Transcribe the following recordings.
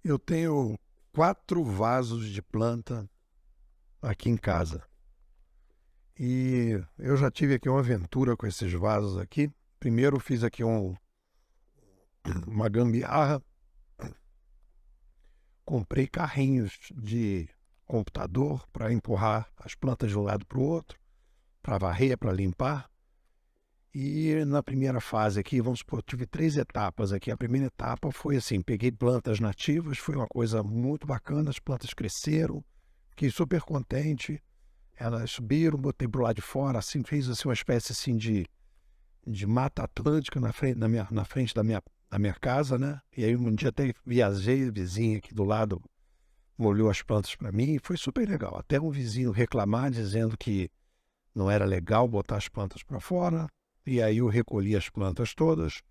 Eu tenho 4 vasos de planta aqui em casa. E eu já tive aqui uma aventura com esses vasos aqui. Primeiro fiz aqui uma gambiarra, comprei carrinhos de computador para empurrar as plantas de um lado para o outro, para varrer, para limpar. E na primeira fase aqui, vamos supor, tive 3 etapas aqui. A primeira etapa foi assim, peguei plantas nativas, foi uma coisa muito bacana, as plantas cresceram, fiquei super contente. Elas subiram, botei pro lado de fora, assim, fez assim, uma espécie assim de mata atlântica na frente da minha casa, né? E aí um dia até viajei, o vizinho aqui do lado molhou as plantas para mim, e foi super legal. Até um vizinho reclamar, dizendo que não era legal botar as plantas para fora, e aí eu recolhi as plantas todas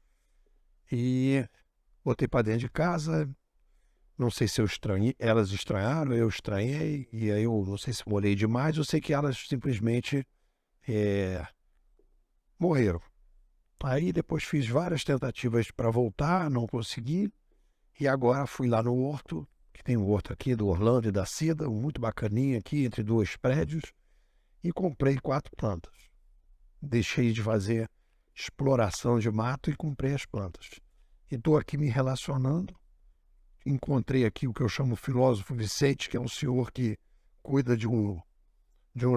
e botei para dentro de casa. Não sei se eu estranhei, elas estranharam, eu estranhei, e aí eu não sei se molhei demais, eu sei que elas simplesmente morreram. Aí depois fiz várias tentativas para voltar, não consegui, e agora fui lá no horto, que tem um horto aqui do Orlando e da Cida, muito bacaninha aqui, entre 2 prédios, e comprei 4 plantas. Deixei de fazer exploração de mato e comprei as plantas. E estou aqui me relacionando. Encontrei aqui o que eu chamo o filósofo Vicente, que é um senhor que cuida de um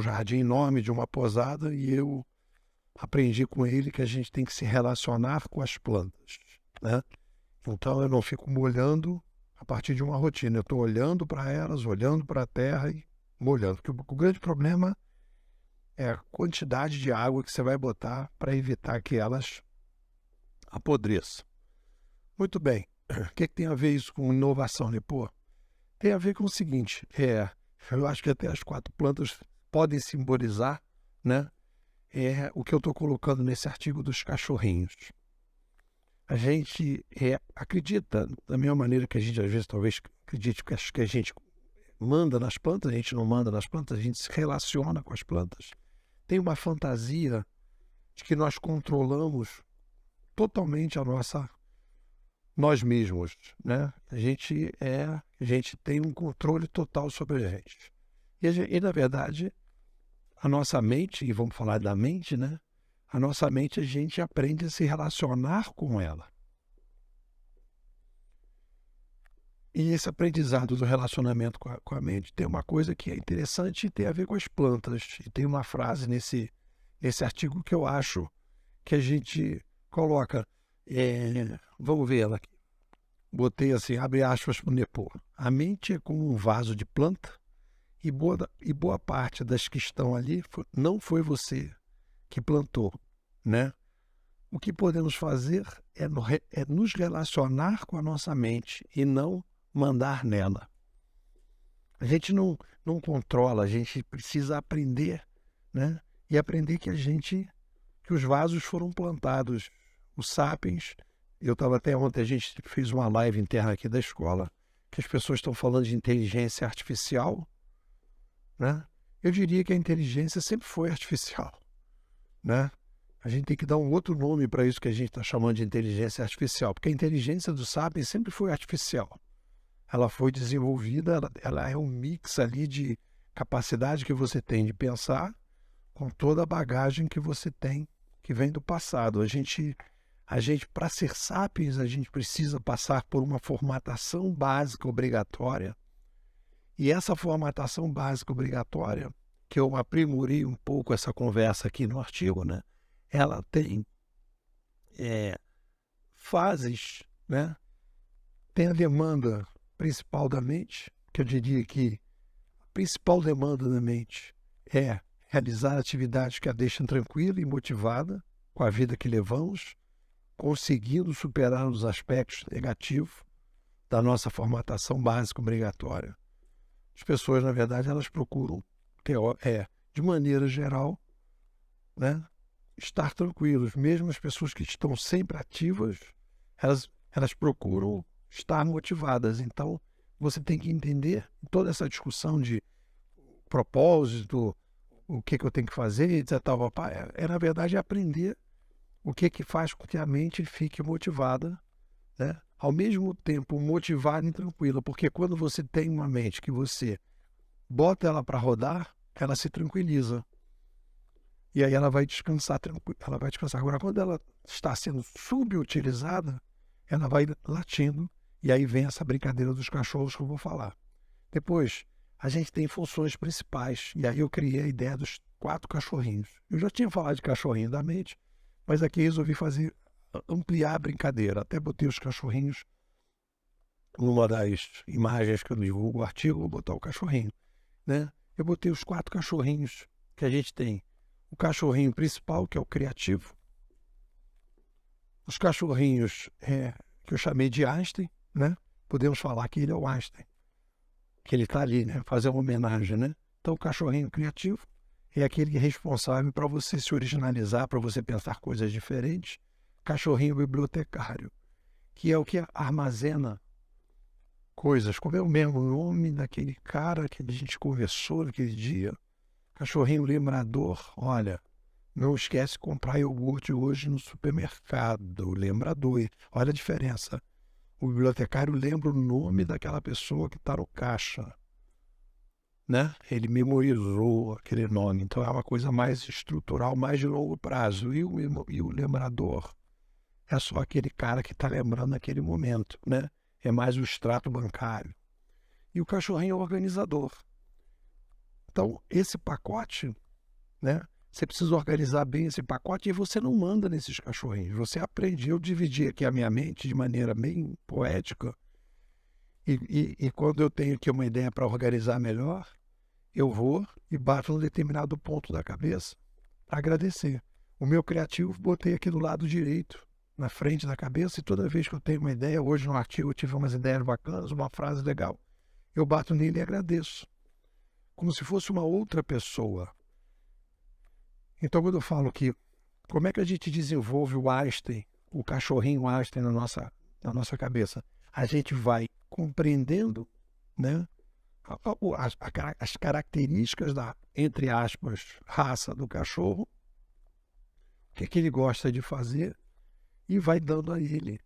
jardim enorme, de uma posada, e eu aprendi com ele que a gente tem que se relacionar com as plantas, né? Então eu não fico molhando a partir de uma rotina, eu estou olhando para elas, olhando para a terra e molhando. Porque o grande problema é a quantidade de água que você vai botar para evitar que elas apodreçam. Muito bem. O que tem a ver isso com inovação, né? Pô, tem a ver com o seguinte, eu acho que até as 4 plantas podem simbolizar, né, o que eu estou colocando nesse artigo dos cachorrinhos. A gente acredita, da mesma maneira que a gente às vezes talvez acredite que a gente manda nas plantas, a gente não manda nas plantas, a gente se relaciona com as plantas. Tem uma fantasia de que nós controlamos totalmente nós mesmos, né? A gente tem um controle total sobre a gente. E na verdade, a nossa mente, e vamos falar da mente, né? A nossa mente, a gente aprende a se relacionar com ela. E esse aprendizado do relacionamento com a mente tem uma coisa que é interessante e tem a ver com as plantas. E tem uma frase nesse artigo que eu acho que a gente coloca. Vamos ver ela aqui. Botei assim, abre aspas para o Nepô. A mente é como um vaso de planta e boa parte das que estão ali não foi você que plantou, né? O que podemos fazer é nos relacionar com a nossa mente e não mandar nela. A gente não controla, a gente precisa aprender, né? E aprender que os vasos foram plantados. Os sapiens, eu estava até ontem, a gente fez uma live interna aqui da escola, que as pessoas estão falando de inteligência artificial, né? Eu diria que a inteligência sempre foi artificial, né? A gente tem que dar um outro nome para isso que a gente está chamando de inteligência artificial, porque a inteligência do sapiens sempre foi artificial. Ela foi desenvolvida, ela é um mix ali de capacidade que você tem de pensar com toda a bagagem que você tem, que vem do passado. A gente para ser sapiens, a gente precisa passar por uma formatação básica obrigatória. E essa formatação básica obrigatória, que eu aprimorei um pouco essa conversa aqui no artigo, né? Ela tem fases, né? Tem a demanda principal da mente, que eu diria que a principal demanda da mente é realizar atividades que a deixam tranquila e motivada com a vida que levamos, conseguindo superar os aspectos negativos da nossa formatação básica obrigatória. As pessoas, na verdade, elas procuram, de maneira geral, né, estar tranquilos. Mesmo as pessoas que estão sempre ativas, elas procuram estar motivadas. Então, você tem que entender toda essa discussão de propósito, o que eu tenho que fazer, etc. Na verdade, aprender o que faz com que a mente fique motivada, né, ao mesmo tempo motivada e tranquila, porque quando você tem uma mente que você bota ela para rodar, ela se tranquiliza. E aí ela vai descansar tranquila, ela vai descansar. Agora, quando ela está sendo subutilizada, ela vai latindo, e aí vem essa brincadeira dos cachorros que eu vou falar. Depois, a gente tem funções principais, e aí eu criei a ideia dos 4 cachorrinhos. Eu já tinha falado de cachorrinho da mente, mas aqui resolvi ampliar a brincadeira. Até botei os cachorrinhos numa das imagens que eu divulgo o artigo, vou botar o cachorrinho, né? Eu botei os 4 cachorrinhos que a gente tem. O cachorrinho principal, que é o criativo. Os cachorrinhos que eu chamei de Einstein, né? Podemos falar que ele é o Einstein, que ele está ali, né? Fazer uma homenagem, né? Então, o cachorrinho criativo é aquele responsável para você se originalizar, para você pensar coisas diferentes. Cachorrinho bibliotecário, que é o que armazena coisas, como é o mesmo nome daquele cara que a gente conversou naquele dia. Cachorrinho lembrador, olha, não esquece de comprar iogurte hoje no supermercado, lembrador. Olha a diferença. O bibliotecário lembra o nome daquela pessoa que está no caixa, né? Ele memorizou aquele nome, então é uma coisa mais estrutural, mais de longo prazo. E o lembrador é só aquele cara que está lembrando naquele momento, né? É mais o extrato bancário. E o cachorrinho é o organizador. Então, esse pacote, né? Você precisa organizar bem esse pacote e você não manda nesses cachorrinhos. Você aprende. Eu dividi aqui a minha mente de maneira bem poética. E quando eu tenho aqui uma ideia para organizar melhor, eu vou e bato num determinado ponto da cabeça para agradecer. O meu criativo botei aqui do lado direito, na frente da cabeça, e toda vez que eu tenho uma ideia, hoje no artigo eu tive umas ideias bacanas, uma frase legal, eu bato nele e agradeço. Como se fosse uma outra pessoa. Então, quando eu falo que como é que a gente desenvolve o Einstein, o cachorrinho Einstein na nossa cabeça? A gente vai compreendendo, né, as características da, entre aspas, raça do cachorro, o que é que ele gosta de fazer, e vai dando a ele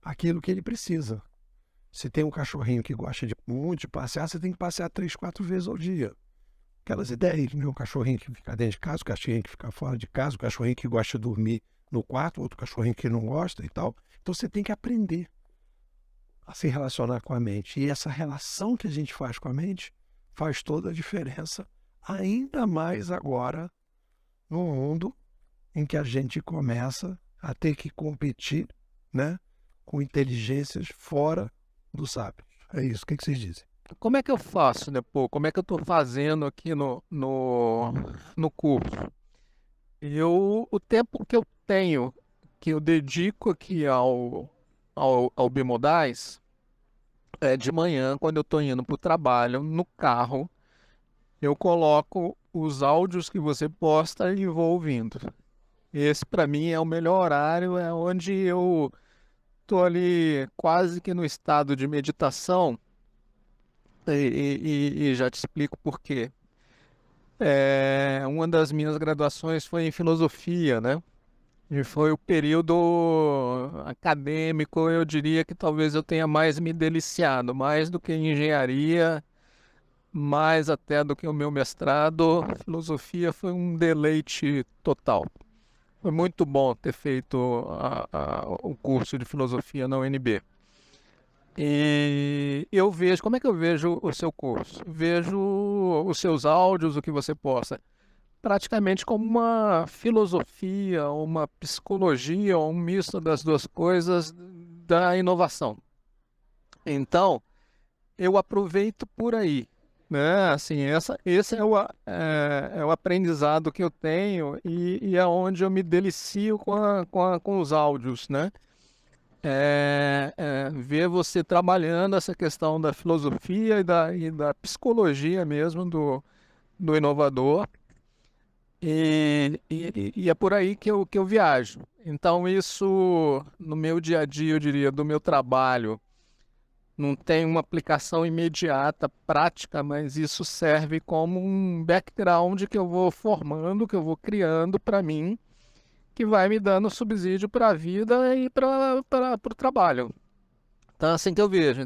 aquilo que ele precisa. Se tem um cachorrinho que gosta muito de passear, você tem que passear 3, 4 vezes ao dia. Aquelas ideias, né? Um cachorrinho que fica dentro de casa, o cachorrinho que fica fora de casa, o cachorrinho que gosta de dormir no quarto, outro cachorrinho que não gosta e tal. Então você tem que aprender a se relacionar com a mente. E essa relação que a gente faz com a mente faz toda a diferença, ainda mais agora, no mundo em que a gente começa a ter que competir, né, com inteligências fora do sábio. É isso. O que vocês dizem? Como é que eu faço depois? Como é que eu estou fazendo aqui no curso? O tempo que eu tenho, que eu dedico aqui ao Bimodais, é de manhã, quando eu estou indo para o trabalho, no carro, eu coloco os áudios que você posta e vou ouvindo. Esse, para mim, é o melhor horário, é onde eu estou ali quase que no estado de meditação, e já te explico por quê. Uma das minhas graduações foi em filosofia, né? E foi o período acadêmico, eu diria que talvez eu tenha mais me deliciado, mais do que engenharia, mais até do que o meu mestrado. Filosofia foi um deleite total. Foi muito bom ter feito o curso de filosofia na UNB. E eu vejo, como é que eu vejo o seu curso? Vejo os seus áudios, o que você posta, praticamente como uma filosofia, uma psicologia, um misto das duas coisas da inovação. Então, eu aproveito por aí, né? Assim, esse é o aprendizado que eu tenho e é onde eu me delicio com os áudios, né? Ver você trabalhando essa questão da filosofia e da psicologia mesmo do inovador. E é por aí que eu viajo. Então, isso no meu dia a dia, eu diria, do meu trabalho, não tem uma aplicação imediata, prática, mas isso serve como um background que eu vou formando, que eu vou criando para mim, que vai me dando subsídio para a vida e para o trabalho. Então é assim que eu vejo.